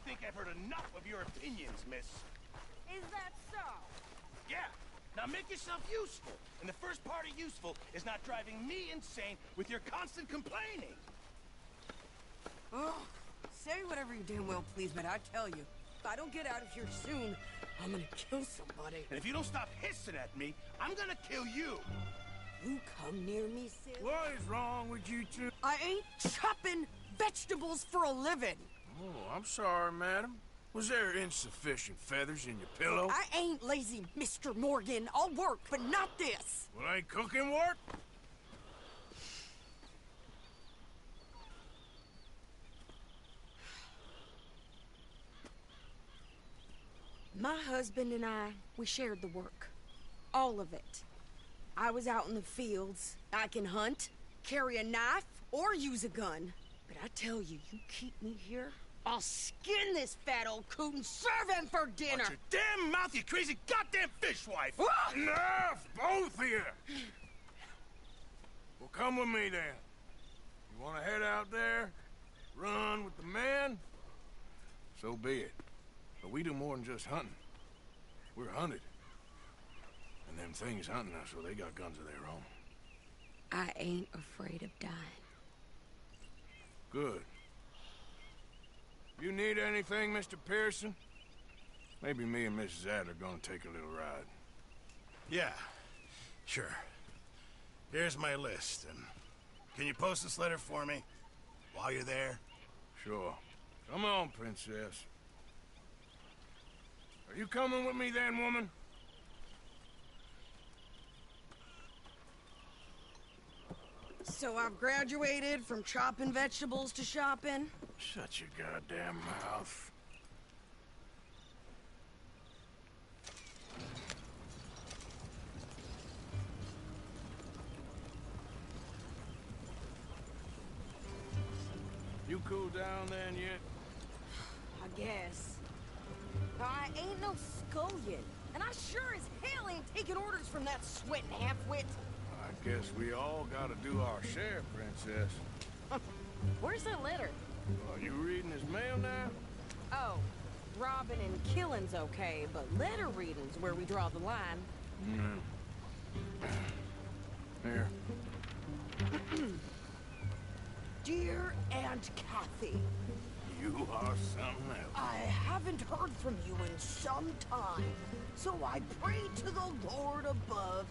think I've heard enough of your opinions, miss. Is that so? Yeah. Now make yourself useful. And the first part of useful is not driving me insane with your constant complaining. Oh, say whatever you damn well please, but I tell you, if I don't get out of here soon, I'm gonna kill somebody. And if you don't stop hissing at me, I'm gonna kill you. You come near me, sis. What is wrong with you two? I ain't chopping vegetables for a living. Oh, I'm sorry, madam. Was there insufficient feathers in your pillow? I ain't lazy, Mr. Morgan. I'll work, but not this. Well, ain't cooking work? My husband and I, we shared the work. All of it. I was out in the fields. I can hunt, carry a knife, or use a gun. But I tell you, you keep me here, I'll skin this fat old coot and serve him for dinner. Watch your damn mouth, you crazy goddamn fishwife! Ah! Enough, both of you! Well, come with me, then. You want to head out there, run with the men? So be it. But we do more than just hunting. We're hunted. And them things hunting us, well, they got guns of their own. I ain't afraid of dying. Good. You need anything, Mr. Pearson? Maybe me and Mrs. Adler are gonna take a little ride. Yeah, sure. Here's my list, and can you post this letter for me while you're there? Sure. Come on, princess. Are you coming with me then, woman? So I've graduated from chopping vegetables to shopping? Shut your goddamn mouth. You cool down then yet? I guess. I ain't no scullion, and I sure as hell ain't taking orders from that sweating half-wit. I guess we all gotta do our share, princess. Where's that letter? Are you reading his mail now? Oh, robbing and killing's okay, but letter reading's where we draw the line. Here. Dear Aunt Kathy, You are something else. I haven't heard from you in some time, so I pray to the Lord above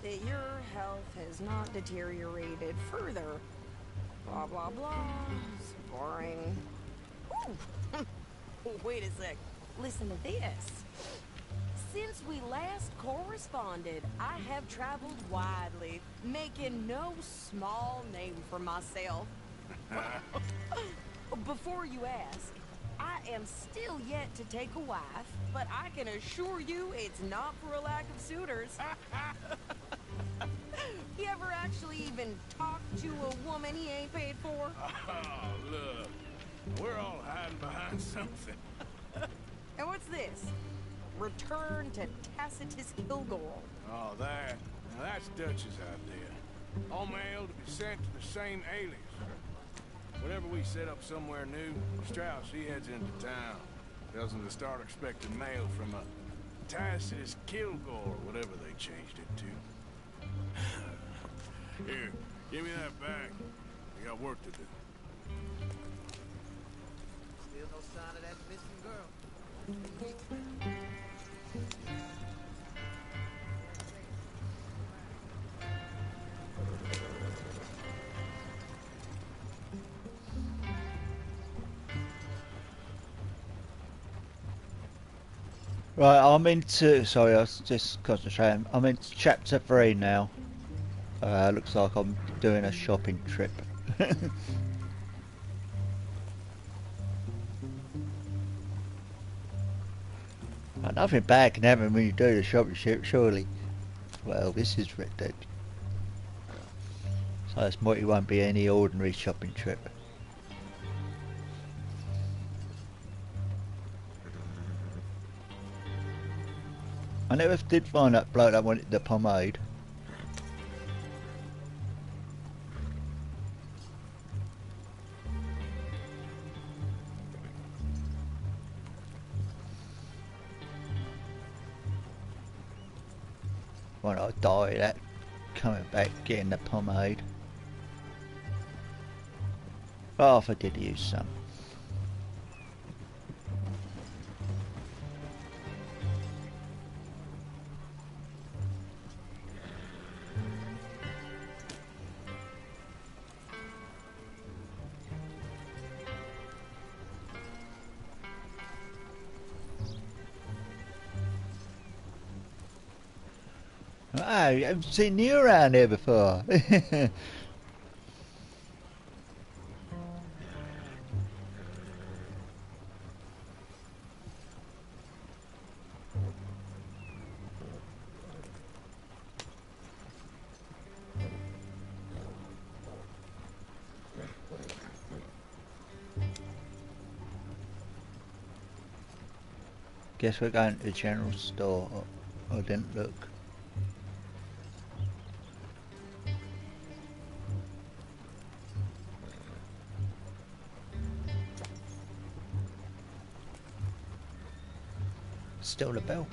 that your health has not deteriorated further. Blah, blah, blah. It's boring. Ooh. Wait a sec. Listen to this. Since we last corresponded, I have traveled widely, making no small name for myself. Before you ask, I am still yet to take a wife, but I can assure you it's not for a lack of suitors. You ever actually even talked to a woman he ain't paid for? Oh, look. We're all hiding behind something. And what's this? Return to Tacitus Kilgore. Oh, that. Now that's Dutch's idea. All mail to be sent to the same alias. Whenever we set up somewhere new, Strauss, he heads into town. Tells them to start expecting mail from a Tacitus Kilgore, whatever they changed it to. Here, give me that back. We got work to do. Still no sign of that missing girl. Right, I'm into. Sorry, I was just concentrating. I'm into chapter 3 now. Looks like I'm doing a shopping trip. Nothing bad can happen when you do the shopping trip, surely. Well, this is Red Dead. So it won't be any ordinary shopping trip. I never did find that bloke that wanted the pomade. when I die, that coming back, getting the pomade. Oh, if I did use some. Oh, I haven't seen you around here before. Guess we're going to the general store. I didn't look. Still the bell.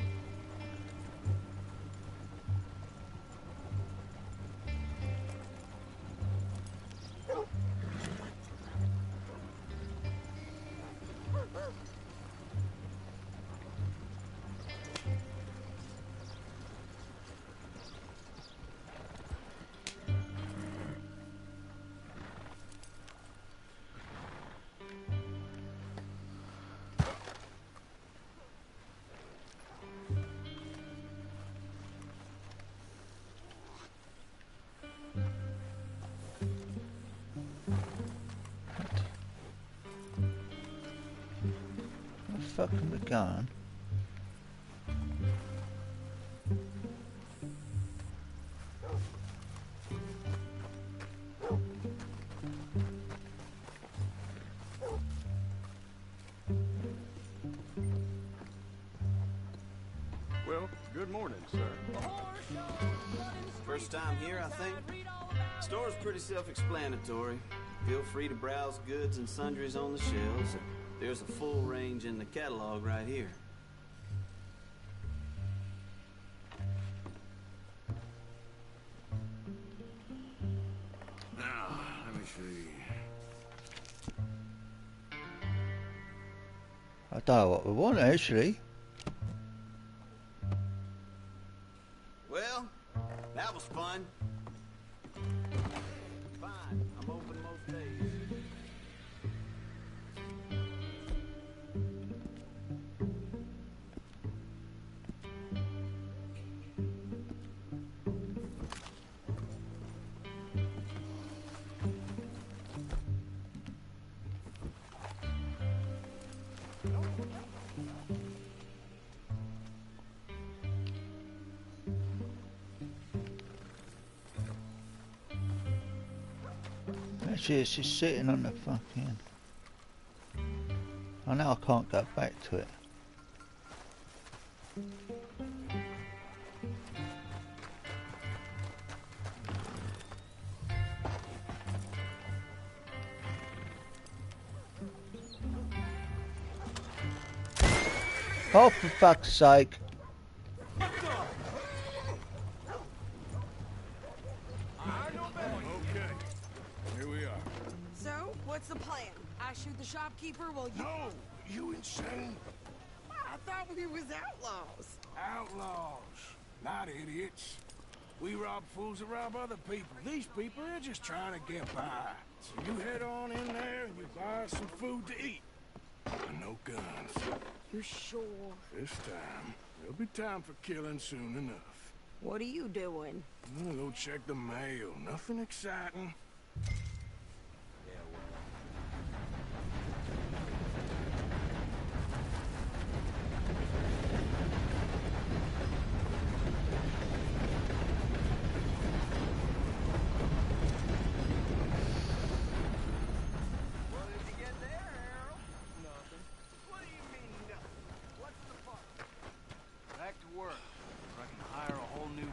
Fucking the gun. Well, good morning, sir. First time here, I think. Store's pretty self-explanatory. Feel free to browse goods and sundries on the shelves. There's a full range in the catalog right here. Now, let me see. I don't know what we want actually. Well, that was fun. Fine, I'm open most days. Actually, it's just sitting on the fucking... I know I can't go back to it. Oh, for fuck's sake. Okay, here we are. So, what's the plan? I shoot the shopkeeper while you... No, you insane? I thought we was outlaws. Outlaws, not idiots. We rob fools that rob other people. These people are just trying to get by. So you head on in there and you buy some food to eat. And no guns. You're sure? This time, there'll be time for killing soon enough. What are you doing? I'm gonna go check the mail. Nothing exciting. What did you get there, Harold? Nothing. What do you mean, nothing? What's the fuss? Back to work. I can hire a whole new...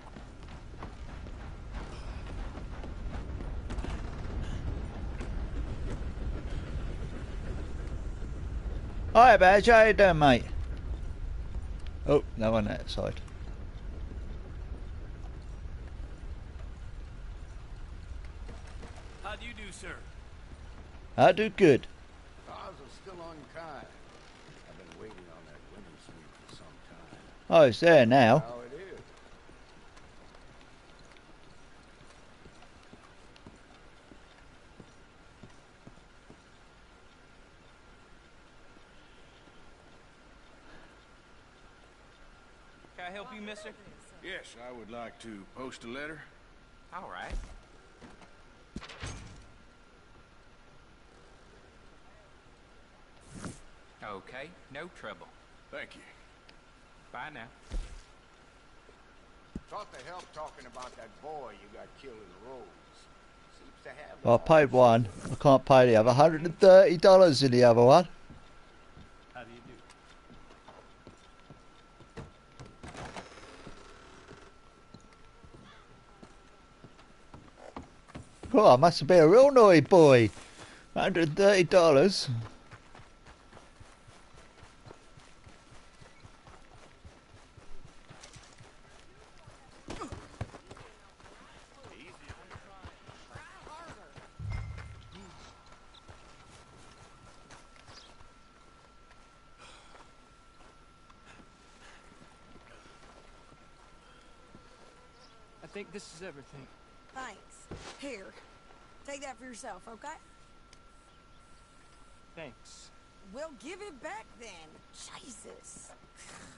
Hi Badge, how you doing mate? Oh, no one outside. do, sir? I do good. Cars are still unkind. I've been waiting on that winning sweep for some time. Oh, it's there now. How it is. Can I help you, mister? Yes, I would like to post a letter. All right. Okay, no trouble. Thank you. Bye now. Thought the help talking about that boy you got killed in the roads. Seems to have. Well, I paid one. I can't pay the other. $130 in the other one. How do you do? Oh, I must have been a real naughty boy. $130. I think this is everything. Thanks. Here, take that for yourself, okay? Thanks. Well, give it back then. Jesus.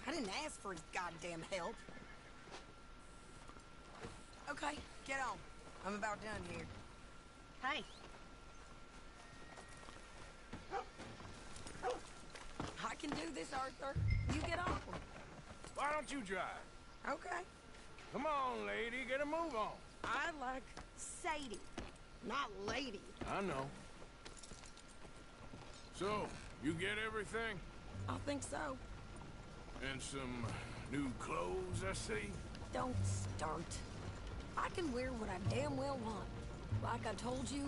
I didn't ask for his goddamn help. Okay, get on. I'm about done here. Hey. I can do this, Arthur. You get on. Why don't you drive? Okay. Come on, lady, get a move on. I like Sadie, not lady. I know. So, you get everything? I think so. And some new clothes, I see? Don't start. I can wear what I damn well want. Like I told you,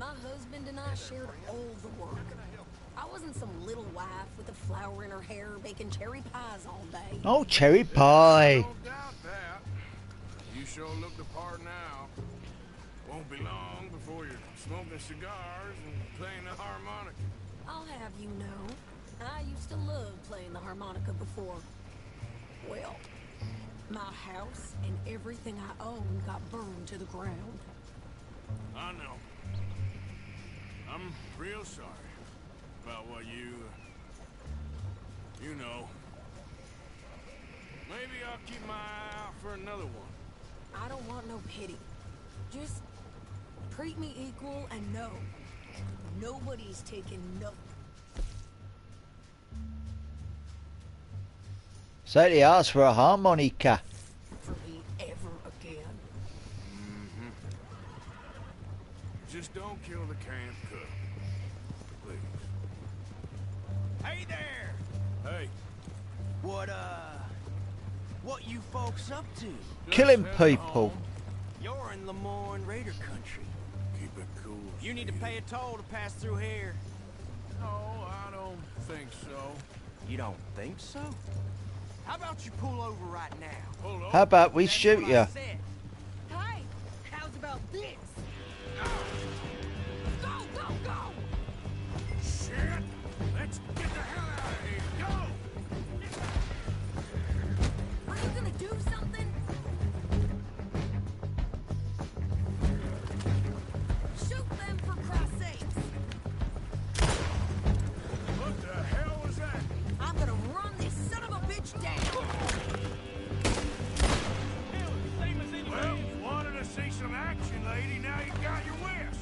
my husband and I shared all the work. I wasn't some little wife with a flower in her hair baking cherry pies all day. Oh, cherry pie. Don't doubt that. You sure look the part now. Won't be long before you're smoking cigars and playing the harmonica. I'll have you know, I used to love playing the harmonica before. Well, my house and everything I owned got burned to the ground. I know. I'm real sorry about what you know. Maybe I'll keep my eye out for another one. I don't want no pity. Just treat me equal and know nobody's taking no. Sadie asked for a harmonica. For me ever again. Mm-hmm. Just don't kill the camp cook. Please. Hey there! Hey. What you folks up to? Killing just heading people. home. You're in Lemoyne Raider country. Keep it cool. You need to pay a toll to pass through here. No, I don't think so. You don't think so? How about you pull over right now? Hold on. How about we That's shoot what you? I said. Hey, how's about this? Go, go, go! Shit! Let's get the hell out of here. Go! Are you gonna do something? Shoot them for Christ's sakes! What the hell was that? I'm gonna run this son of a bitch down! Well, wanted to see some action, lady. Now you got your wish.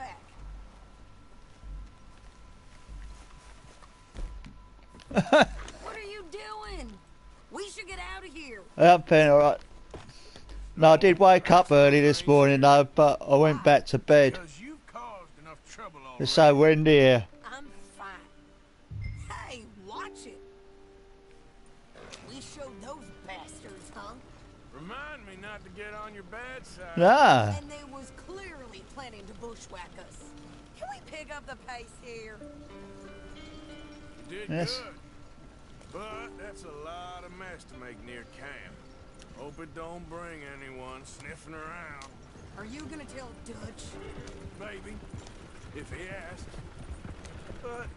back. What are you doing? We should get out of here. I'm feeling alright. No, I did wake up early this morning though, but I went back to bed. Because you've caused enough trouble already. It's so windy here. I'm fine. Hey, watch it. We showed those bastards, huh? Remind me not to get on your bad side. Ah. And they was clearly planning to bushwhack us. Can we pick up the pace here? You did Yes. good. But that's a lot of mess to make near camp. Hope it don't bring anyone sniffing around. Are you gonna tell Dutch? Maybe, if he asks. But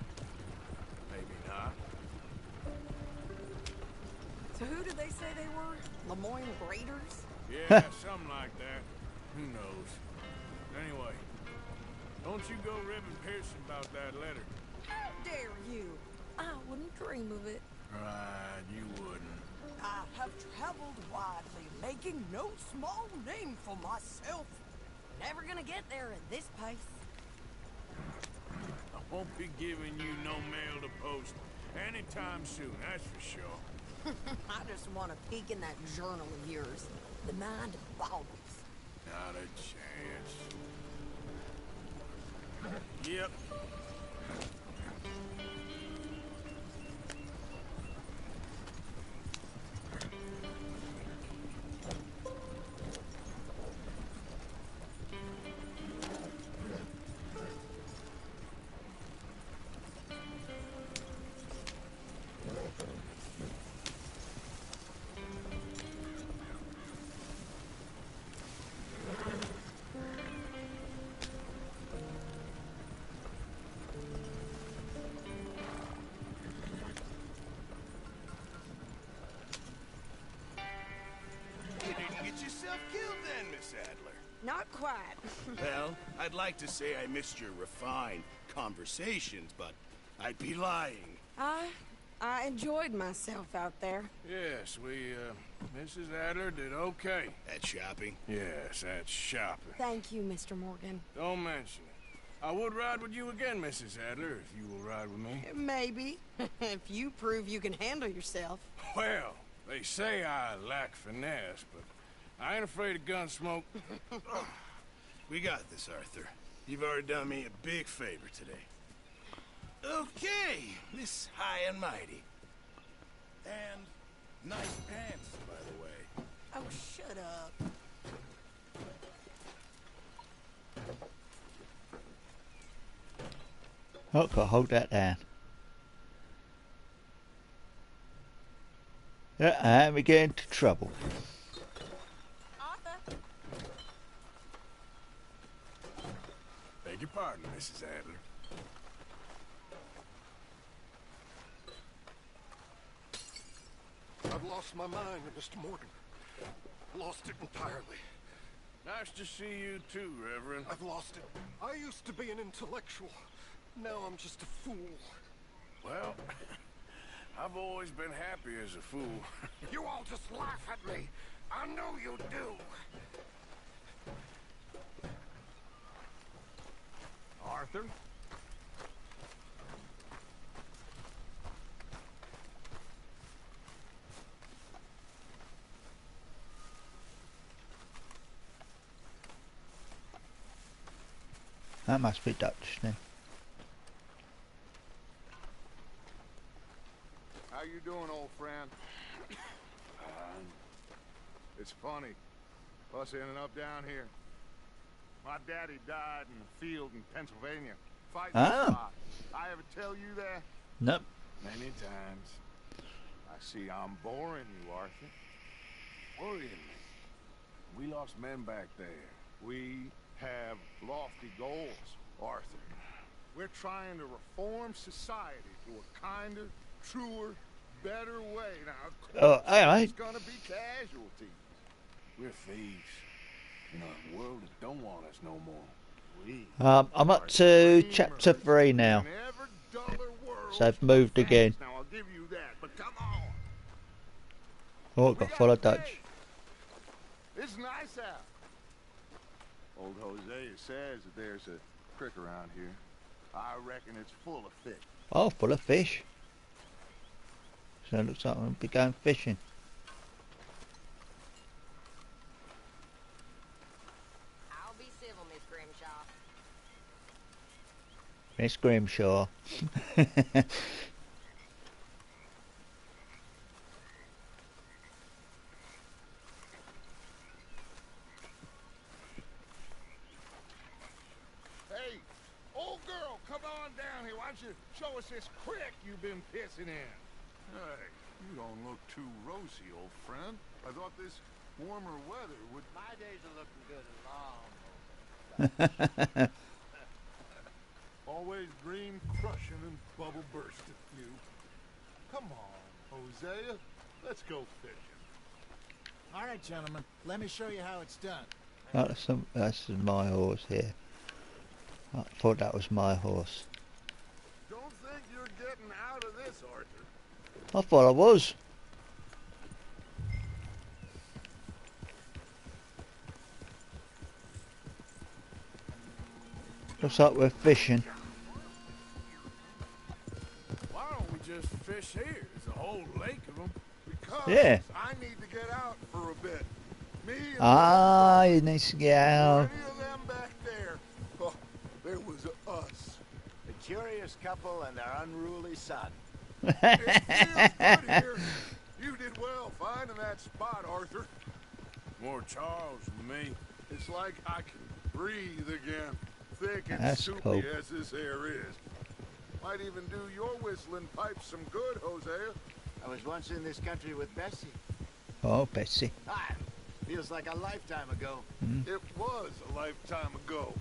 maybe not. So who did they say they were? Lemoyne Raiders? Yeah, something like that. Who knows? Anyway, don't you go ribbing Pearson about that letter. How dare you? I wouldn't dream of it. Right, you wouldn't. I have traveled widely, making no small name for myself. Never gonna get there at this pace. I won't be giving you no mail to post anytime soon, that's for sure. I just want to peek in that journal of yours. The mind boggles. Not a chance. Yep. You didn't get yourself killed then, Miss Adler. Not quite. Well, I'd like to say I missed your refined conversations, but I'd be lying. I enjoyed myself out there. Yes, Mrs. Adler did okay. At shopping? Yes, that's shopping. Thank you, Mr. Morgan. Don't mention it. I would ride with you again, Mrs. Adler, if you will ride with me. Maybe. If you prove you can handle yourself. Well, they say I lack finesse, but I ain't afraid of gun smoke. We got this, Arthur. You've already done me a big favor today. Okay, Miss High and Mighty. And nice pants, by the way. Oh, shut up. Oh, gotta hold that down. Yeah, and we get into trouble. Arthur? Beg your pardon, Mrs. Adler. I've lost my mind, Mr. Morgan. Lost it entirely. Nice to see you too, Reverend. I've lost it. I used to be an intellectual. Now I'm just a fool. Well, I've always been happy as a fool. You all just laugh at me. I know you do. Arthur? That must be Dutch then. How you doing, old friend? It's funny, us ending up down here. My daddy died in the field in Pennsylvania, fighting the spot. I ever tell you that? Nope. Many times. I see I'm boring you, Arthur. Worrying me. We lost men back there. We have lofty goals, Arthur. We're trying to reform society to a kinder, truer, better way. Now, of course, there's gonna be casualties. We're thieves. In a world that don't want us no more. We I'm up to chapter 3 now. So I've moved again. Now I'll give you that, but come on. Oh, got to follow Dutch. It's nice out. Old Hosea says that there's a creek around here. I reckon it's full of fish. Oh, full of fish. So it looks like we'll be going fishing. I'll be civil, Miss Grimshaw. Miss Grimshaw. Hey, old girl, come on down here. Why don't you show us this creek you've been pissing in? Hey, you don't look too rosy, old friend. I thought this warmer weather would... My days are looking good and long. Always dream crushing and bubble bursting, you. Come on, Hosea. Let's go fishing. All right, gentlemen. Let me show you how it's done. That's my horse here. I thought that was my horse. Don't think you're getting out of this, Arthur. I thought I was. Looks like we're fishing. Why don't we just fish here? There's a whole lake of them. Because Yeah. I need to get out for a bit. Me and You need to get out. any of them back there. Oh, there was us. The curious couple and their unruly son. It feels good here. You did well finding that spot, Arthur. More Charles than me. It's like I can breathe again. Thick and That's soupy cool. as this air is. Might even do your whistling pipes some good, Hosea. I was once in this country with Bessie. Oh, Betsy. Feels like a lifetime ago. It was a lifetime ago.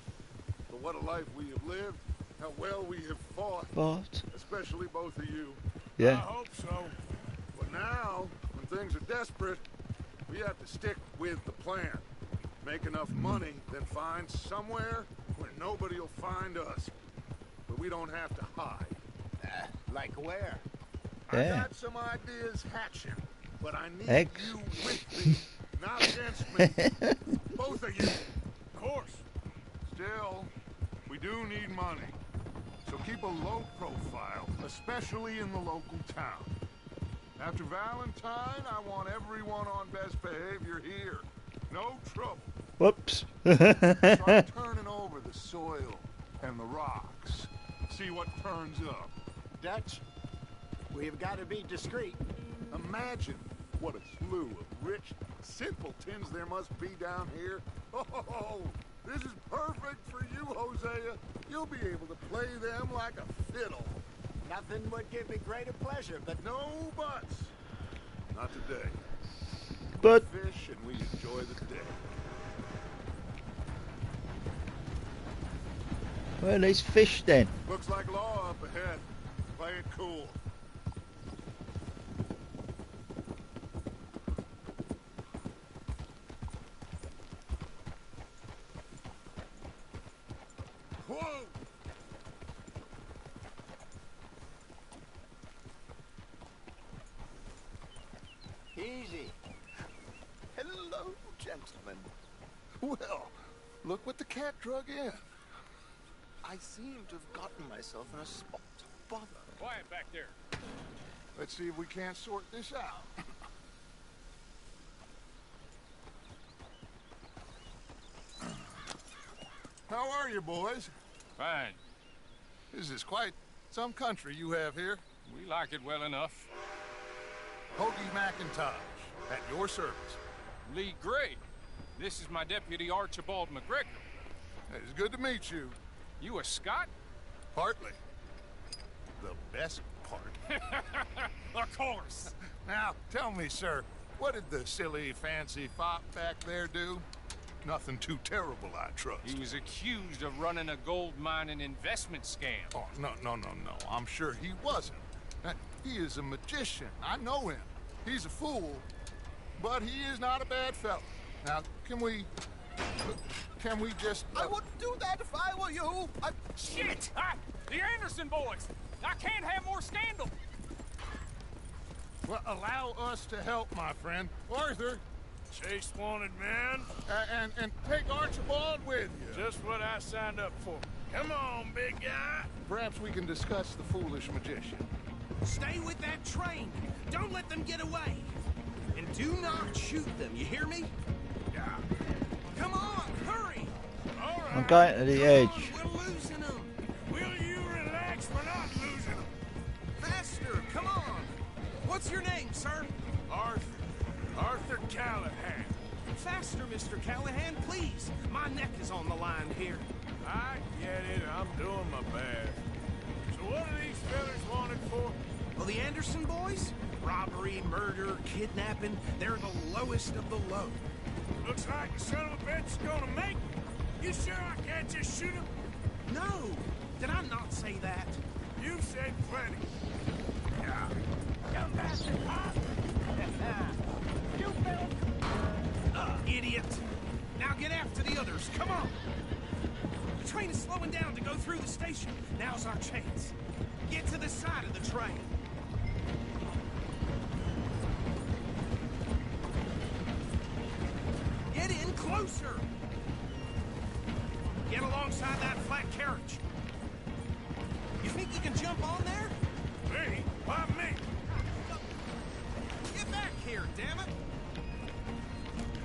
But what a life we have lived. How well we have fought. What? Especially both of you. I Yeah. hope so. But now, when things are desperate, we have to stick with the plan. Make enough money, then find somewhere where nobody will find us. But we don't have to hide. Like where? I Yeah. got some ideas hatching, but I need Eggs. you with me, not against me. Both of you. Of course. Still, we do need money. So keep a low profile, especially in the local town. After Valentine, I want everyone on best behavior here. No trouble. Whoops. Start turning over the soil and the rocks. See what turns up. Dutch, we've got to be discreet. Imagine what a slew of rich simpletons there must be down here. Oh, this is perfect for you, Hosea. You'll be able to play them like a fiddle. Nothing would give me greater pleasure, but No buts. Not today. But Fish and we enjoy the day. well, there's fish then. Looks like law up ahead. Play it cool. Whoa! easy. Hello, gentlemen. Well, look what the cat drug in. I seem to have gotten myself in a spot to bother. Quiet back there. Let's see if we can't sort this out. How are you, boys? Fine. This is quite some country you have here. We like it well enough. Hoagie McIntosh, at your service. Lee Gray. This is my deputy Archibald McGregor. It's good to meet you. You a Scot? Partly. The best part. Of course. Now, tell me, sir, what did the silly, fancy fop back there do? Nothing too terrible, I trust. He was accused of running a gold mining investment scam. Oh, no. I'm sure he wasn't. He is a magician. I know him. He's a fool, but he is not a bad fellow. Now, can we just... I wouldn't do that if I were you. Shit! The Anderson boys! I can't have more scandal! Well, allow us to help, my friend. Arthur, Chase wanted man. and take Archibald with you. Just what I signed up for. Come on, big guy. Perhaps we can discuss the foolish magician. Stay with that train. Don't let them get away. And do not shoot them, you hear me? Yeah. Come on, hurry! All right. I'm going to the edge. We're losing them. Will you relax? We're not losing them. Faster, come on. What's your name, sir? Arthur. Arthur Callahan. Faster, Mr. Callahan, please. My neck is on the line here. I get it. I'm doing my best. So what are these fellas wanted for? Well, the Anderson boys? Robbery, murder, kidnapping. They're the lowest of the low. Looks like the son of a bitch is gonna make it. You sure I can't just shoot him? No. Did I not say that? You said plenty. Yeah. You bastard, huh? You built... idiot. Now get after the others. Come on. The train is slowing down to go through the station. Now's our chance. Get to the side of the train. Get in closer. Get alongside that flat carriage. You think you can jump on there? Me? Why me? Get back here, damn it!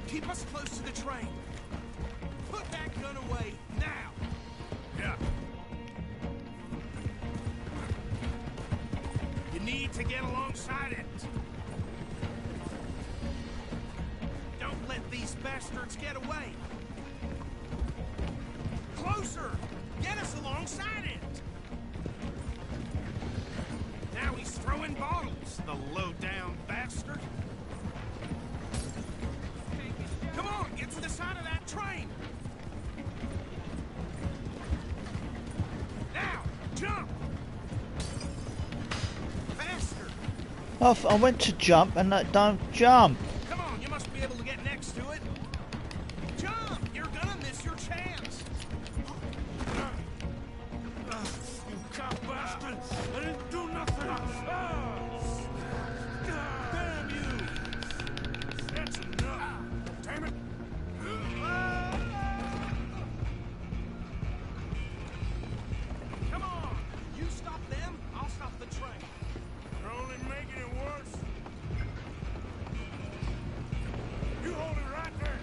Keep us close to the train. Put that gun away, now! Yeah. You need to get alongside it. Don't let these bastards get away. Closer! Get us alongside it! Now he's throwing bottles, the low-down bastard. Come on, get to the side of that train! Now, jump! Faster! I went to jump and that don't jump. Come on, you must be able to get next to it. Jump! You're gonna miss your chance. You cop bastard! I didn't do nothing! Damn you! That's enough! Damn it! Come on! You stop them, I'll stop the train. You're only making it worse. You hold it right there.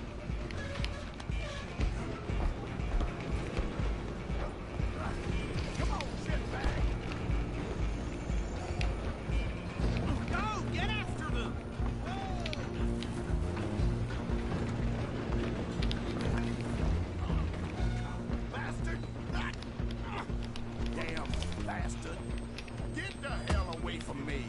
Come on, shitbag! Go! Get after them! Bastard! Damn bastard! Get the hell away from me.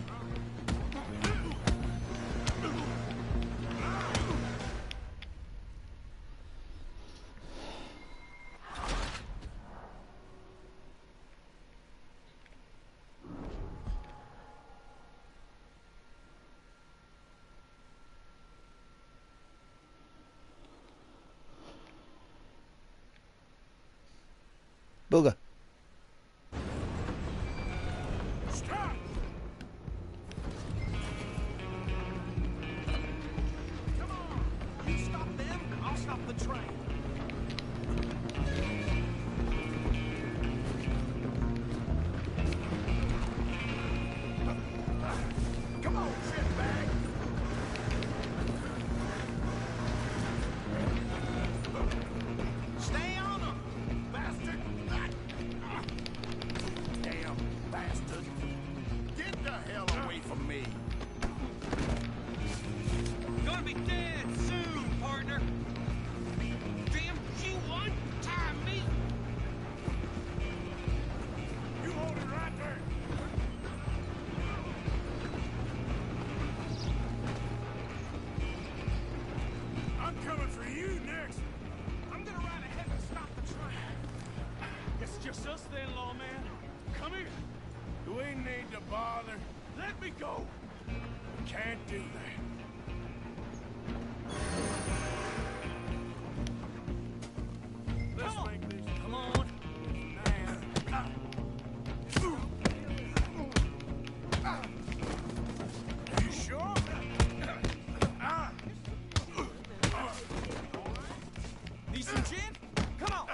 Booger. Stop! Come on! You stop them, I'll stop the train. Come on, shitbag! Stay on them, bastard! Damn bastard! Get the hell away from me. Gonna be dead soon, partner. Damn G1, time me. You hold it right there. I'm coming for you next. I'm gonna ride ahead and stop the train. It's just us then, lawman. Come here. Do we need to bother? Let me go. We can't do that. Let's make this. Come on. You sure? Need some gin? Come on.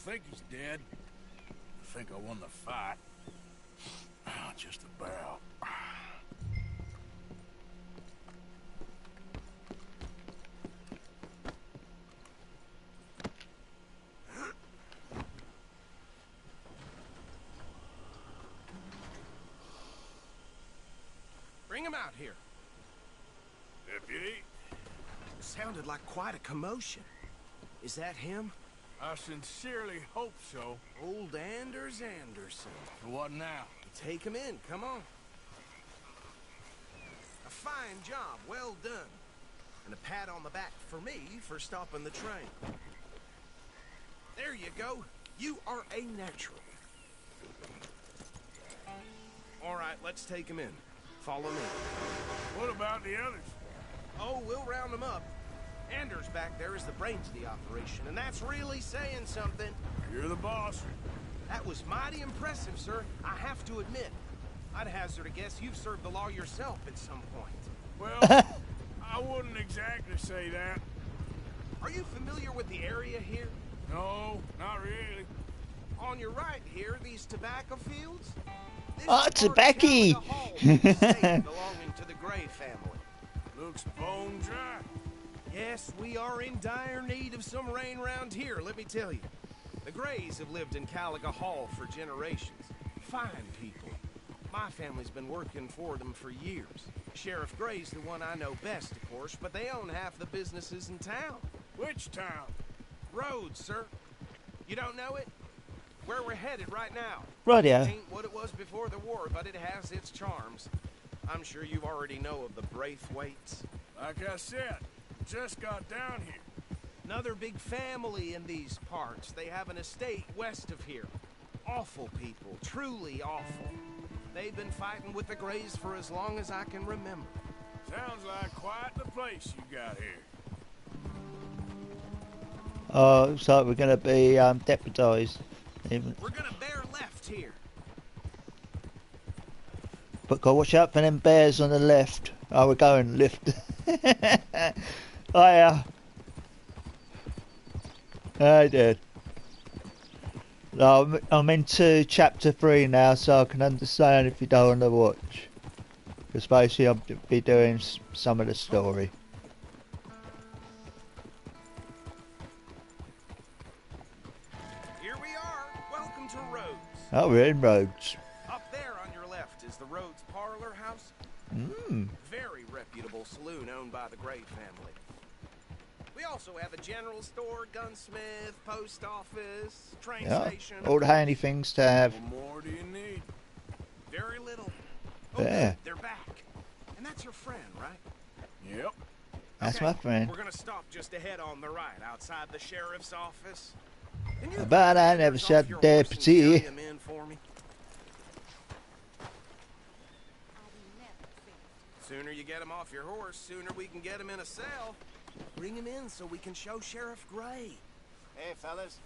think he's dead. I think I won the fight. Just about. Bring him out here. Deputy? Sounded like quite a commotion. Is that him? I sincerely hope so. Old Anders Anderson. What now? Take him in, come on. A fine job, well done. And a pat on the back for me for stopping the train. There you go. You are a natural. All right, let's take him in. Follow me. What about the others? Oh, we'll round them up. Anders back there is the brains of the operation, and that's really saying something. You're the boss. That was mighty impressive, sir. I have to admit. I'd hazard a guess you've served the law yourself at some point. Well, I wouldn't exactly say that. Are you familiar with the area here? No, not really. On your right here, these tobacco fields? Tobacco! Belonging to the Gray family. Looks bone dry. Yes, we are in dire need of some rain around here, let me tell you. The Grays have lived in Caliga Hall for generations. Fine people. My family's been working for them for years. Sheriff Gray's the one I know best, of course, but they own half the businesses in town. Which town? Rhodes, sir. You don't know it? Where we're headed right now. Radio. It ain't what it was before the war, but it has its charms. I'm sure you already know of the Braithwaites. Like I said, just got down here. Another big family in these parts. They have an estate west of here. Awful people, truly awful. They've been fighting with the Grays for as long as I can remember. Sounds like quite the place you got here. Oh, so we're going to be deputised. We're gonna bear left here. But go watch out for them bears on the left. Oh, we're going left. Oh yeah. I did. No, I'm into chapter 3 now, so I can understand if you don't want to watch. Because basically I'll be doing some of the story. Here we are. Welcome to Rhodes. Oh, we're in Rhodes. Up there on your left is the Rhodes Parlor House. Very reputable saloon owned by the Gray family. We also have a general store, gunsmith, post office, train station. All the handy things to have. What more do you need? Very little. Oh, Yeah. good, they're back. And that's your friend, right? Yep. That's Okay, my friend. We're gonna stop just ahead on the right, outside the sheriff's office. Can you But I never off shot your the horse and deputy. carry him in for me? Sooner you get him off your horse, sooner we can get him in a cell. Bring him in so we can show Sheriff Gray. Hey, fellas.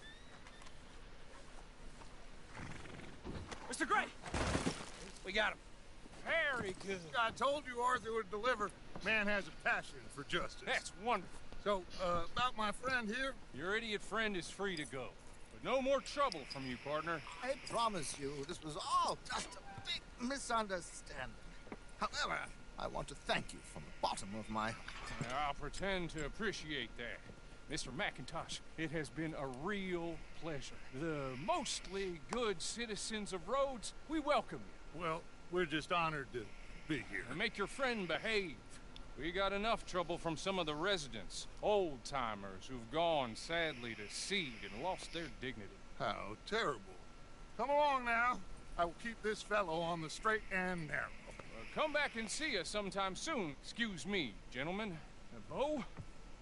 Mr. Gray! We got him. Very good. I told you Arthur would deliver. Man has a passion for justice. That's wonderful. So, about my friend here? Your idiot friend is free to go. But no more trouble from you, partner. I promise you, this was all just a big misunderstanding. However, I want to thank you from the bottom of my heart. I'll pretend to appreciate that. Mr. McIntosh, it has been a real pleasure. The mostly good citizens of Rhodes, we welcome you. Well, we're just honored to be here. And make your friend behave. We got enough trouble from some of the residents, old-timers who've gone, sadly, to seed and lost their dignity. How terrible. Come along now. I will keep this fellow on the straight and narrow. Come back and see us sometime soon. Excuse me, gentlemen. Bo,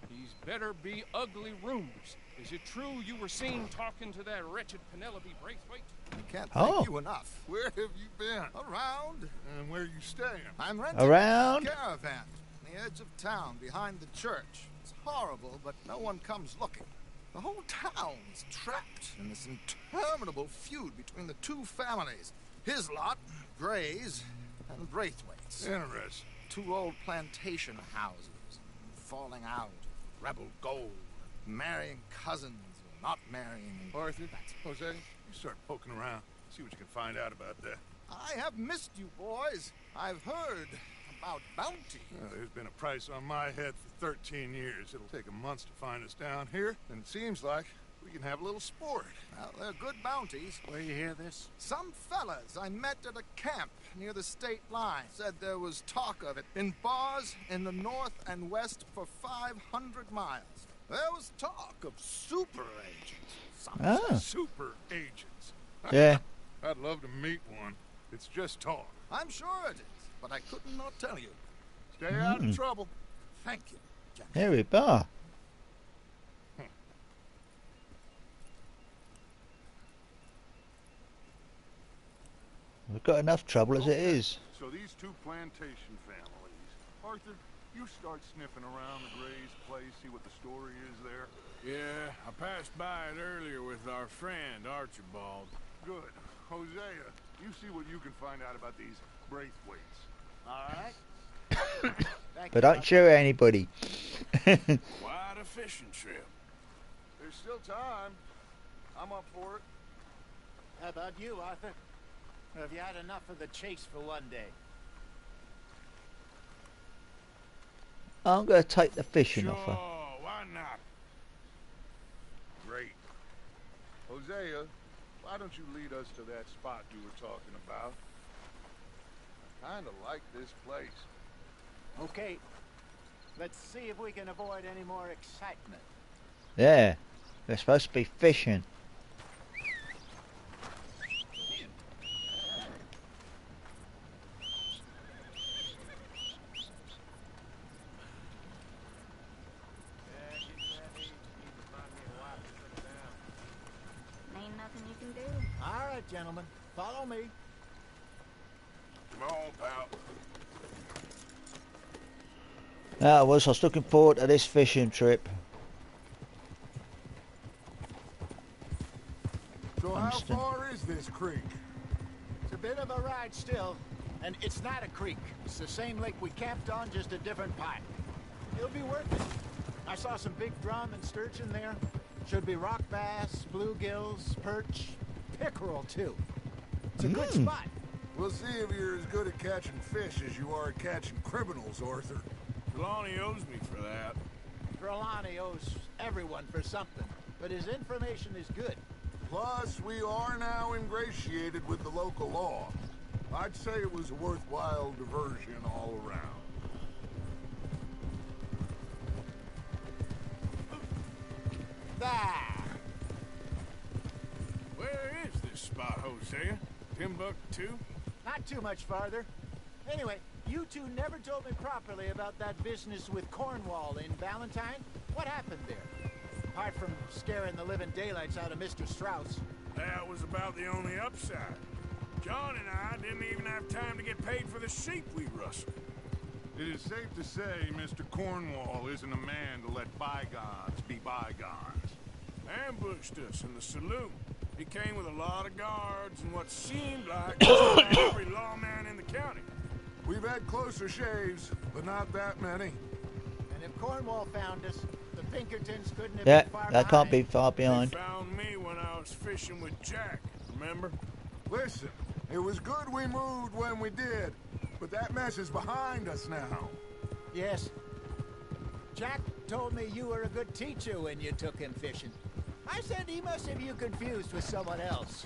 these better be ugly rumors. Is it true you were seen talking to that wretched Penelope Braithwaite? I can't thank you enough. Where have you been? Around. And where are you staying? I'm renting Around? a caravan on the edge of town behind the church. It's horrible, but no one comes looking. The whole town's trapped in this interminable feud between the two families. His lot, Gray's, and Braithwaite's. Interesting. Two old plantation houses, falling out, rebel gold, marrying cousins, not marrying me. Arthur, Jose, you start poking around. See what you can find out about that. I have missed you, boys. I've heard about bounty. There's been a price on my head for 13 years. It'll take a month to find us down here, and it seems like we can have a little sport. Well, they're good bounties. Where you hear this? Some fellas I met at a camp near the state line said there was talk of it in bars in the north and west for 500 miles. There was talk of super agents. Oh. Super agents. Yeah. I'd love to meet one. It's just talk. I'm sure it is, but I couldn't not tell you. Stay out of trouble. Thank you, Jack. Here we are. We've got enough trouble as it is. So these two plantation families. Arthur, you start sniffing around the Gray's place, see what the story is there. Yeah, I passed by it earlier with our friend, Archibald. Good. Hosea, you see what you can find out about these Braithwaites. All right. But don't shoot anybody. Quite a fishing trip. There's still time. I'm up for it. How about you, Arthur? Or have you had enough of the chase for one day? I'm going to take the fishing Sure, offer. why not? Great. Hosea, why don't you lead us to that spot you were talking about? I kind of like this place. Okay. Let's see if we can avoid any more excitement. Yeah. We're supposed to be fishing. Ain't nothing you can do. All right, gentlemen. Follow me. Come on, pal. I was looking forward to this fishing trip. So how far is this creek? It's a bit of a ride still. And it's not a creek. It's the same lake we camped on, just a different pipe. It'll be worth it. I saw some big drum and sturgeon there. Should be rock bass, bluegills, perch, pickerel too. It's a good spot. We'll see if you're as good at catching fish as you are at catching criminals, Arthur. Trelawney owes me for that. Trelawney owes everyone for something, but his information is good. Plus, we are now ingratiated with the local law. I'd say it was a worthwhile diversion all around. There! Where is this spot, Hosea? Timbuktu? Not too much farther. Anyway, you two never told me properly about that business with Cornwall in Valentine. What happened there? Apart from scaring the living daylights out of Mr. Strauss. That was about the only upside. John and I didn't even have time to get paid for the sheep we rustled. It is safe to say Mr. Cornwall isn't a man to let bygones be bygones. Ambushed us in the saloon. He came with a lot of guards and what seemed like every lawman in the county. We've had closer shaves, but not that many. And if Cornwall found us, the Pinkertons couldn't have Yeah, been far that can't behind. be far behind. They found me when I was fishing with Jack, remember? Listen, it was good we moved when we did, but that mess is behind us now. Yes. Jack told me you were a good teacher when you took him fishing. I said he must have you confused with someone else.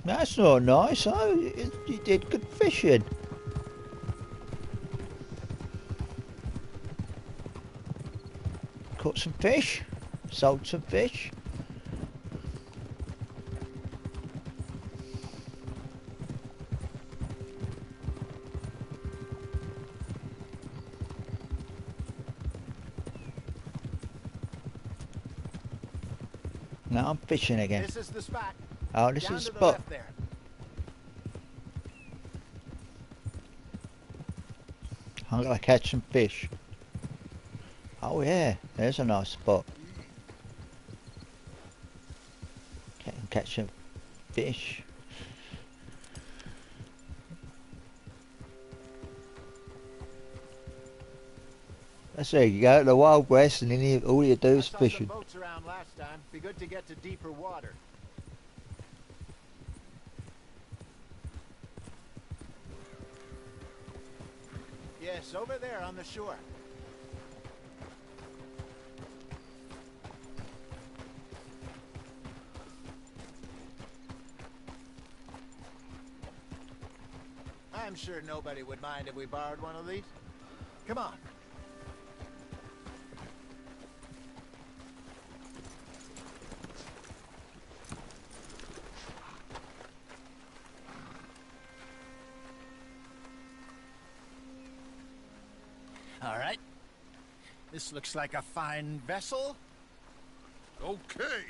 That's not nice. Oh, you did good fishing. Caught some fish. Sold some fish. Now I'm fishing again. This is the spot. Oh, this Down is to the the spot. left there. I'm gonna catch some fish. Oh yeah, there's a nice spot. Catch some fish. That's there you go, the Wild West, and then all you do is fishing. Some boats around last time. Be good to get to deeper water. Yes, over there on the shore. I'm sure nobody would mind if we borrowed one of these. Come on. All right. This looks like a fine vessel. Okay.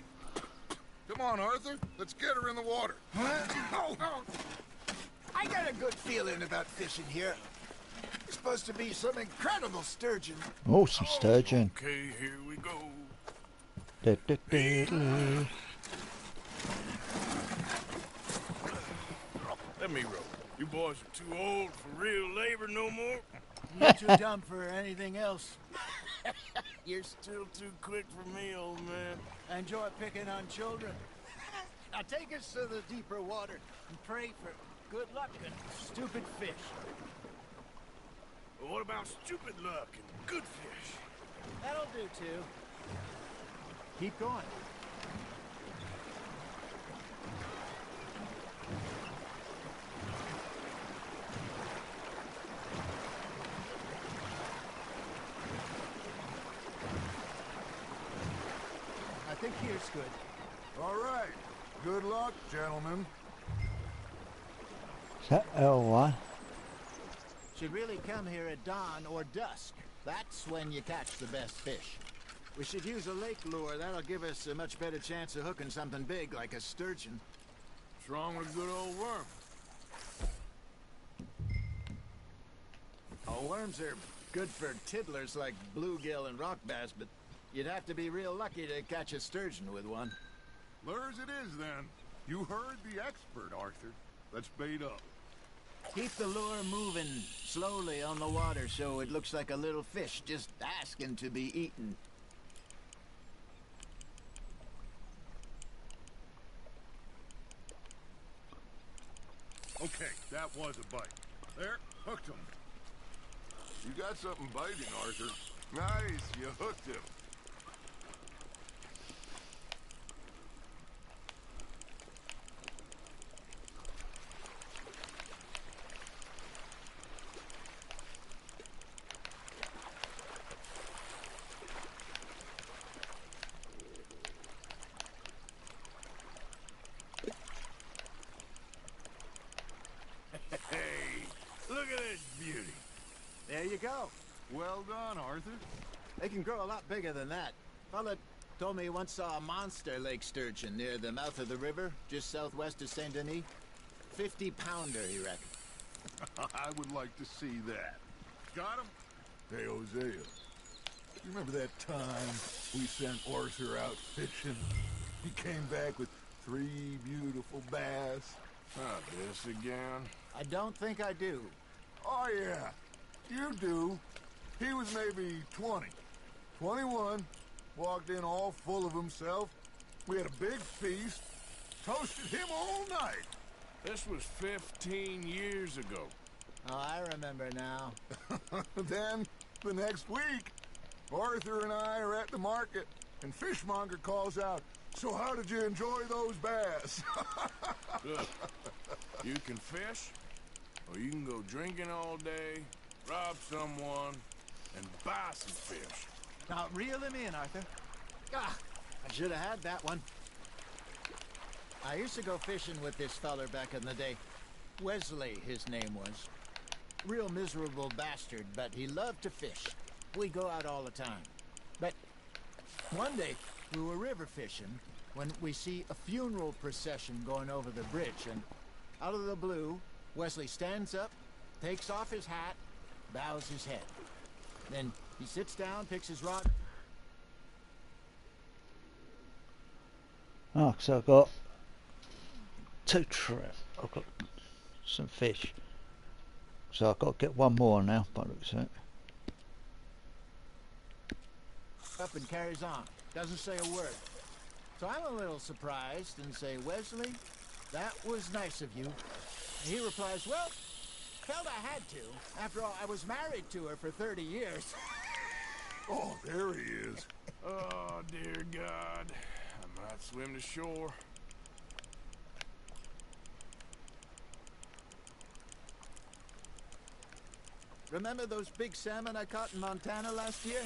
Come on, Arthur. Let's get her in the water. I got a good feeling about fishing here. It's supposed to be some incredible sturgeon. Oh, some sturgeon. Okay, here we go. Let me row. You boys are too old for real labor no more. You're too dumb for anything else. You're still too quick for me, old man. I enjoy picking on children. Now take us to the deeper water and pray for good luck and stupid fish. Well, what about stupid luck and good fish? That'll do too. Keep going. I think here's good. All right. Good luck, gentlemen. Is that L1? Should really come here at dawn or dusk. That's when you catch the best fish. We should use a lake lure. That'll give us a much better chance of hooking something big like a sturgeon. What's wrong with a good old worm? Oh, worms are good for tiddlers like bluegill and rock bass, but you'd have to be real lucky to catch a sturgeon with one. Lures it is, then. You heard the expert, Arthur. Let's bait up. Keep the lure moving slowly on the water so it looks like a little fish just asking to be eaten. Okay, that was a bite. There, hooked him. You got something biting, Arthur. Nice, you hooked him. Hey, look at this beauty. There you go. Well done, Arthur. They can grow a lot bigger than that. Fella told me he once saw a monster lake sturgeon near the mouth of the river, just southwest of Saint Denis. 50-pounder, he reckoned. I would like to see that. Got him? Hey, Hosea. You remember that time we sent Arthur out fishing? He came back with 3 beautiful bass. This again? I don't think I do. Oh, yeah. You do. He was maybe 20. 21. Walked in all full of himself. We had a big feast. Toasted him all night. This was 15 years ago. Oh, I remember now. Then, the next week, Arthur and I are at the market, and Fishmonger calls out, "So how did you enjoy those bass?" Look, you can fish, or you can go drinking all day, rob someone, and buy some fish. Now, reel him in, Arthur. Ah, I should have had that one. I used to go fishing with this feller back in the day. Wesley, his name was. Real miserable bastard, but he loved to fish. We'd go out all the time. But one day, we were river fishing when we see a funeral procession going over the bridge, and out of the blue, Wesley stands up, takes off his hat, bows his head. Then he sits down, picks his rod. Oh, so I've got 2 trout. I've got some fish. So I've got to get one more now, by the looks of it. up and carries on. Doesn't say a word. So I'm a little surprised and say, Wesley, that was nice of you. And he replies, well, felt I had to. After all, I was married to her for 30 years. Oh, there he is. Oh, dear God. I might swim to shore. Remember those big salmon I caught in Montana last year?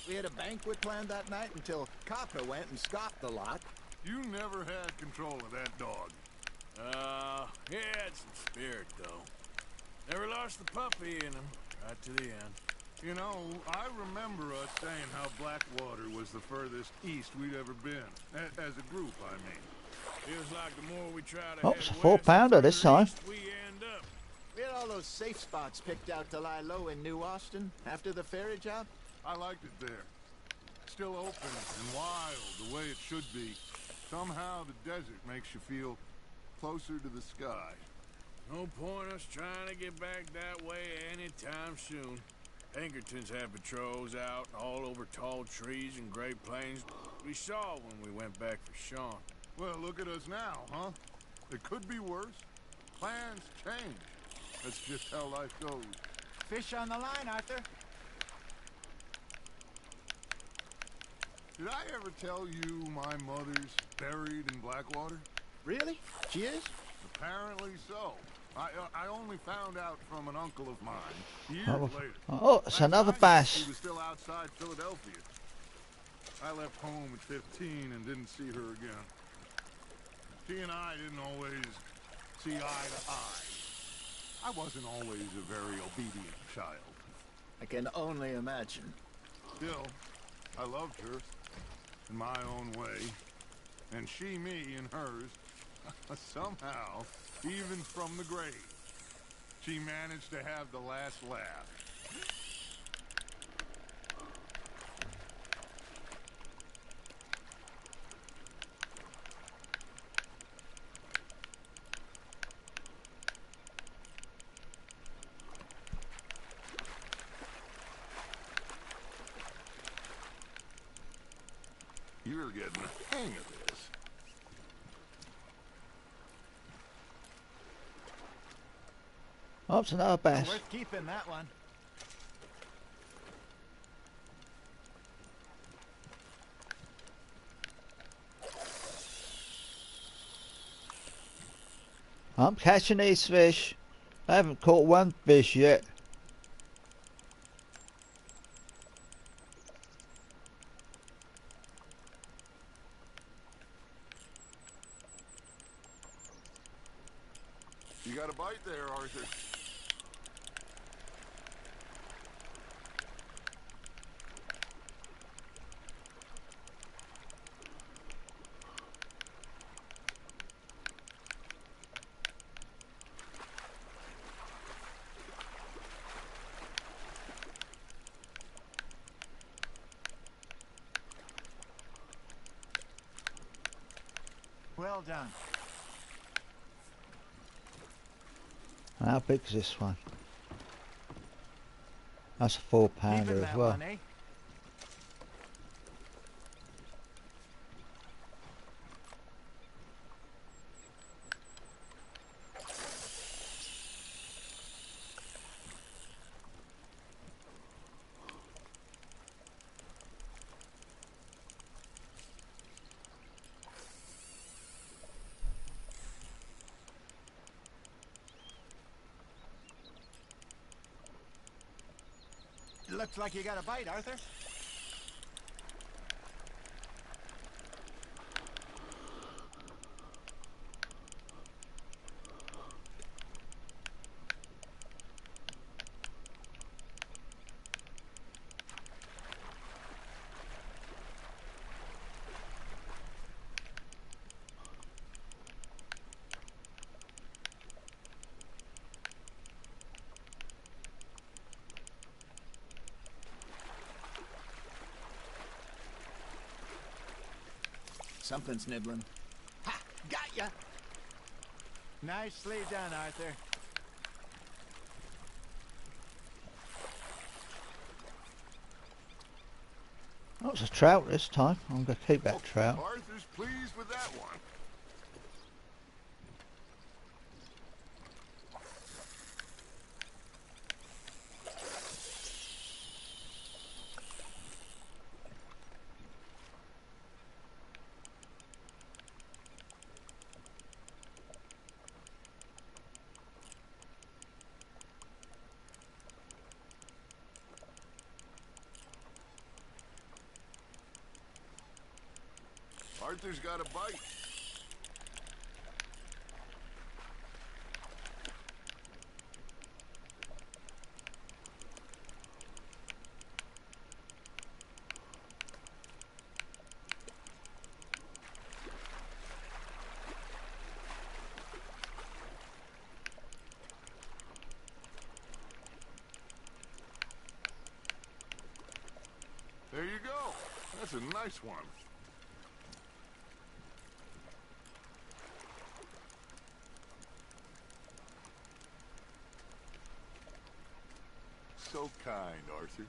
We had a banquet planned that night until Copper went and scoffed the lot. You never had control of that dog. He had some spirit, though. Never lost the puppy in him, right to the end. You know, I remember us saying how Blackwater was the furthest east we'd ever been. As a group, I mean. Feels like the more we try to Oh, head it's a west, 4-pounder this the further time. east we end up. We had all those safe spots picked out to lie low in New Austin after the ferry job. I liked it there. Still open and wild, the way it should be. Somehow the desert makes you feel closer to the sky. No point us trying to get back that way anytime soon. Pinkertons have patrols out all over tall trees and Great Plains. We saw when we went back for Sean. Well, look at us now, huh? It could be worse. Plans change. That's just how life goes. Fish on the line, Arthur. Did I ever tell you my mother's buried in Blackwater? Really? She is? Apparently so. I only found out from an uncle of mine years later. Oh, it's another He bass. was still outside Philadelphia. I left home at 15 and didn't see her again. She and I didn't always see eye to eye. I wasn't always a very obedient child. I can only imagine. Still, I loved her in my own way, and she me in hers. Somehow, even from the grave, she managed to have the last laugh. You're getting the hang of this. Oh, it's another bass. Worth keeping that one. I'm catching these fish. I haven't caught one fish yet. You got a bite there, Arthur. Well done. How big is this one? That's a 4-pounder as well. One, eh? Looks like you got a bite, Arthur. Something's nibbling. Ha! Got ya! Nicely done, Arthur. That was a trout this time. I'm going to keep that trout. Arthur's pleased with that one. Arthur's got a bite. There you go. That's a nice one. So kind, Arthur.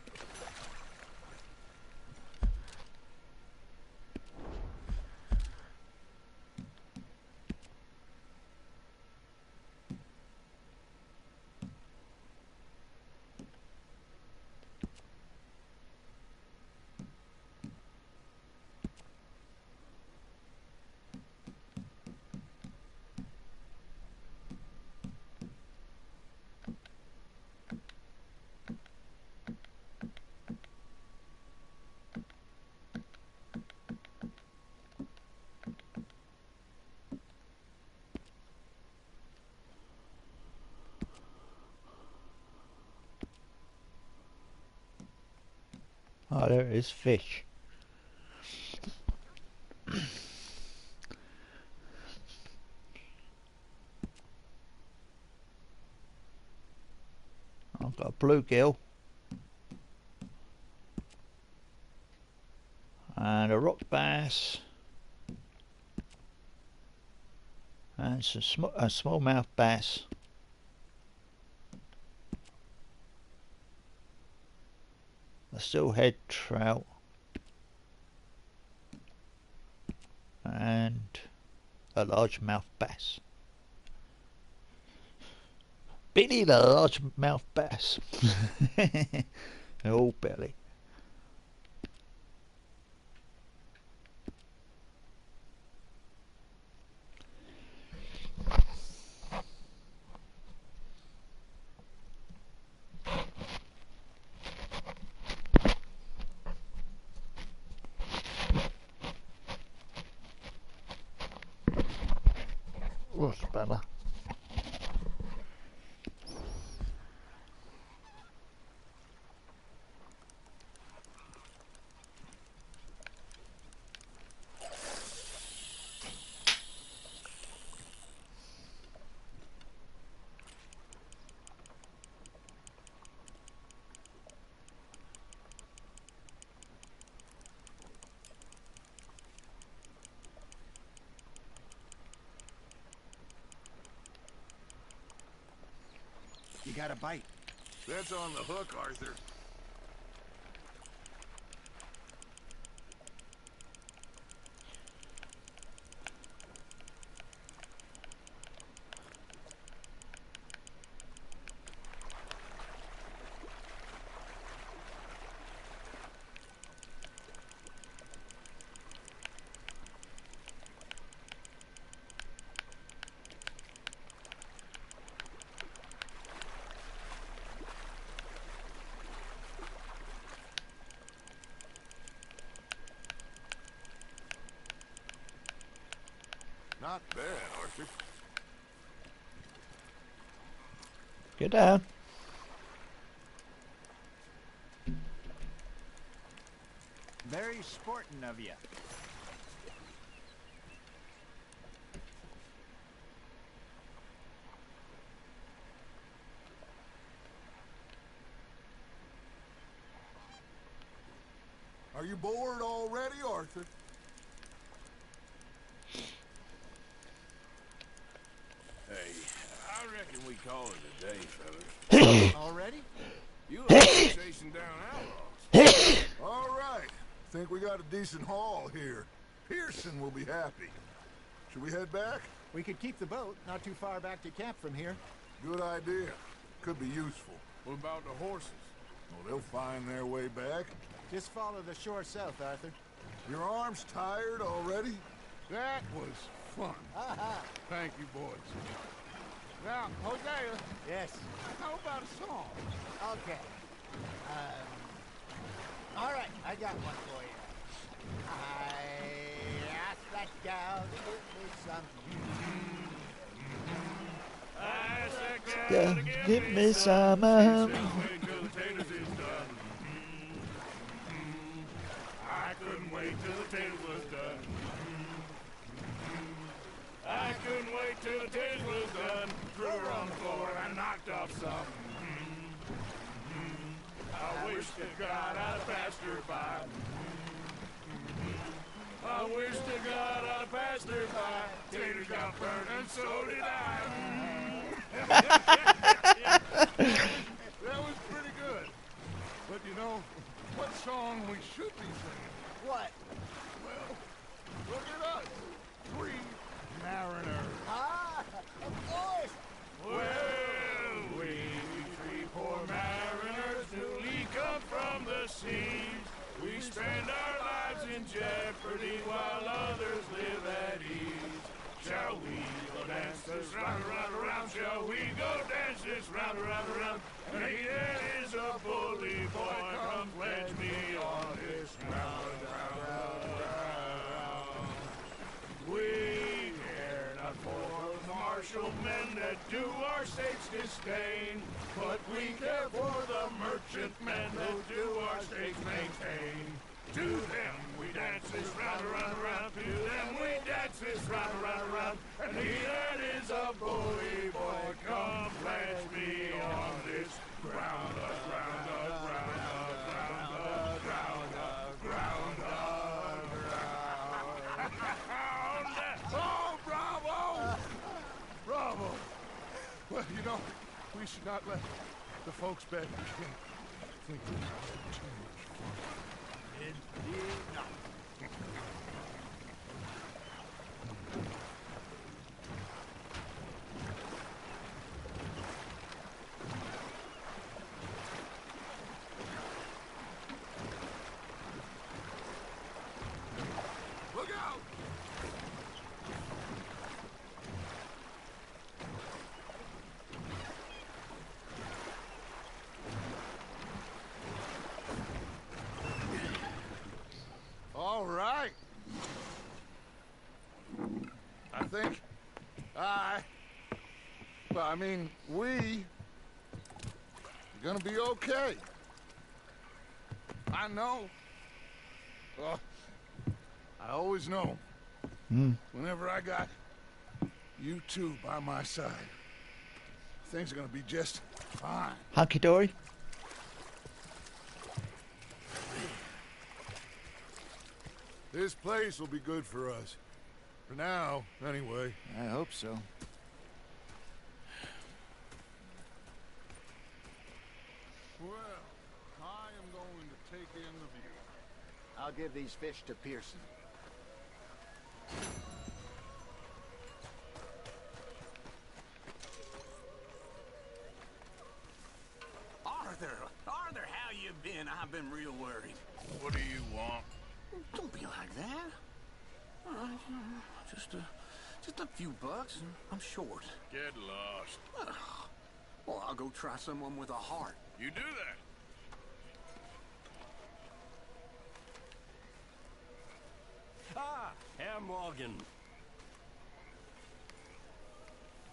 Oh, there it is, fish. I've got a bluegill and a rock bass and some smallmouth bass. A steelhead trout and a largemouth bass. Billy the largemouth bass. Oh, Billy. What's better? You got a bite. That's on the hook, Arthur. Not bad, Arthur. Get down. Very sporting of you. Are you bored already, Arthur? Hey, I reckon we call it a day, fellas. Already? You like chasing down outlaws. All right. Think we got a decent haul here. Pearson will be happy. Should we head back? We could keep the boat not too far back to camp from here. Good idea. Could be useful. What about the horses? Well, they'll find their way back. Just follow the shore south, Arthur. Your arm's tired already? That was fun. Thank you, boys. Now, Hosea. Yes. How about a song? Okay. All right, I got one for you. I asked that gal to give me some. Give me some. I couldn't wait till the tails was done. I couldn't wait till the tails was done. Threw her on the floor and I knocked off some. I wish to God I'd passed her by. I wish to God I'd passed her by. Taters got burned and so did I. That was pretty good. But you know, what song we should be singing? What? Well, look at us. 3 mariners. Ah, of course. Well, we 3 poor mariners newly come from the seas. We spend our lives in jeopardy while others live at ease. Shall we go dance this round, around, around? Shall we go dance this round, around, around? And he that is a bully boy, come pledge me on this round, round, round. We care not for the martial men that do our state's disdain, but we care for the merchant men that do our state's maintain. To them we dance this round, around, around. To them we dance this round, around, around. And he that is a bully boy, come pledge me on this ground, ground, ground, ground, ground, ground, ground. Oh, bravo! Bravo! Well, you know, we should not let the folks back in camp think we're having too much fun. Indeed not. Look out! All right. I think we are gonna be okay. I know. I always know. Whenever I got you two by my side, things are gonna be just fine. Hunky dory. This place will be good for us. For now, anyway. I hope so. Well, I am going to take in the view. I'll give these fish to Pearson. Arthur, how you been? I've been real worried. What do you want? Don't be like that. All right, just a few bucks, and I'm short. Get lost. Well, I'll go try someone with a heart. You do that. Ah, Herr Morgan.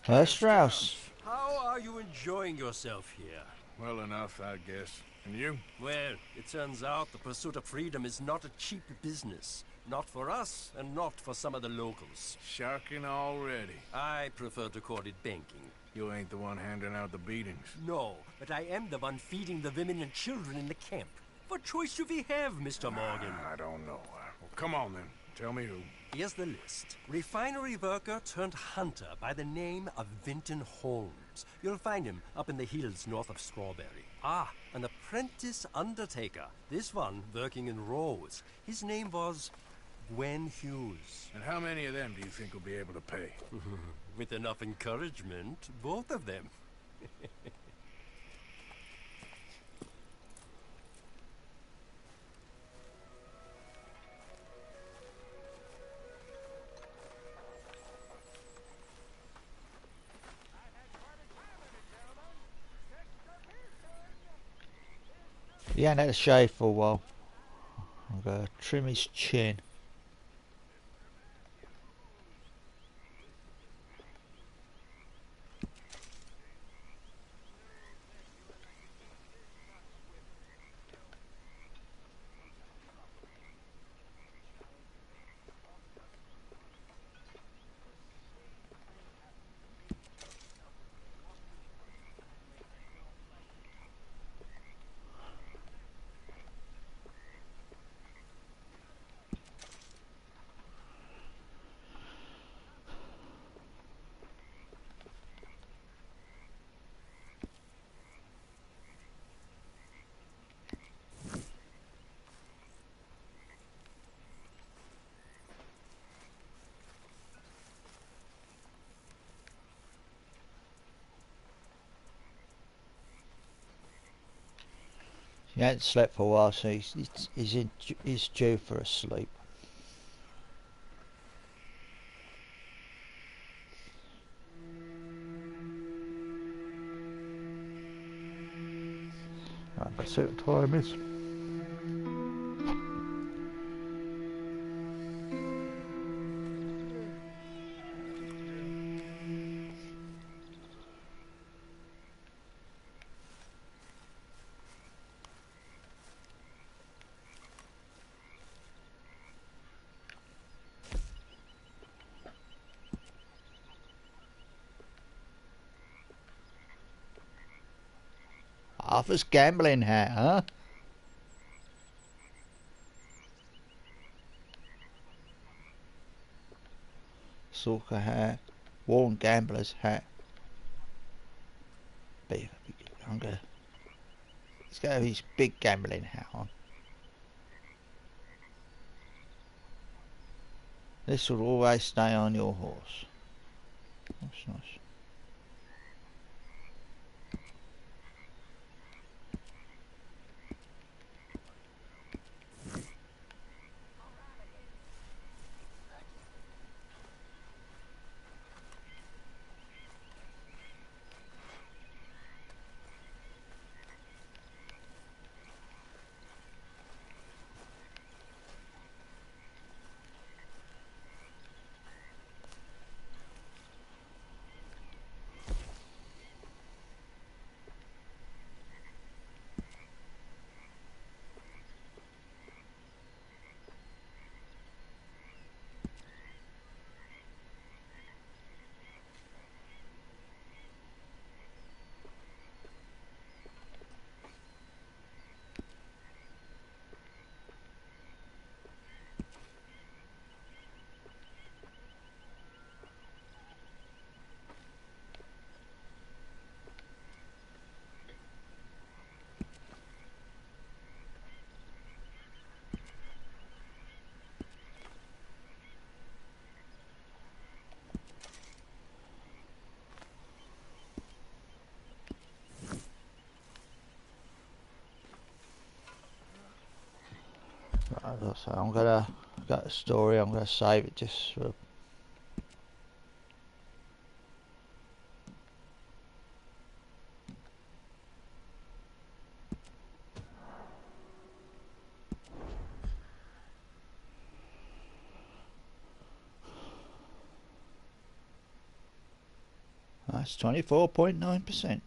Herr Strauss. How are you enjoying yourself here? Well enough, I guess. And you? Well, it turns out the pursuit of freedom is not a cheap business. Not for us, and not for some of the locals. Sharking already. I prefer to call it banking. You ain't the one handing out the beatings. No, but I am the one feeding the women and children in the camp. What choice do we have, Mr. Morgan? I don't know. Well, come on then. Tell me who. Here's the list. Refinery worker turned hunter by the name of Vinton Holmes. You'll find him up in the hills north of Strawberry. Ah, an apprentice undertaker. This one working in rows. His name was Gwen Hughes. And how many of them do you think will be able to pay? With enough encouragement, both of them. He hadn't had a shave for a while. I'm going to trim his chin. He hadn't slept for a while, so he's due for a sleep. Right, let's see what time is. Arthur's gambling hat, huh? Soccer hat, worn gambler's hat. I'm gonna. Let's go with his big gambling hat on. This will always stay on your horse. That's nice. Right, so I'm gonna got a story. I'm gonna save it just for. That's 24.9%.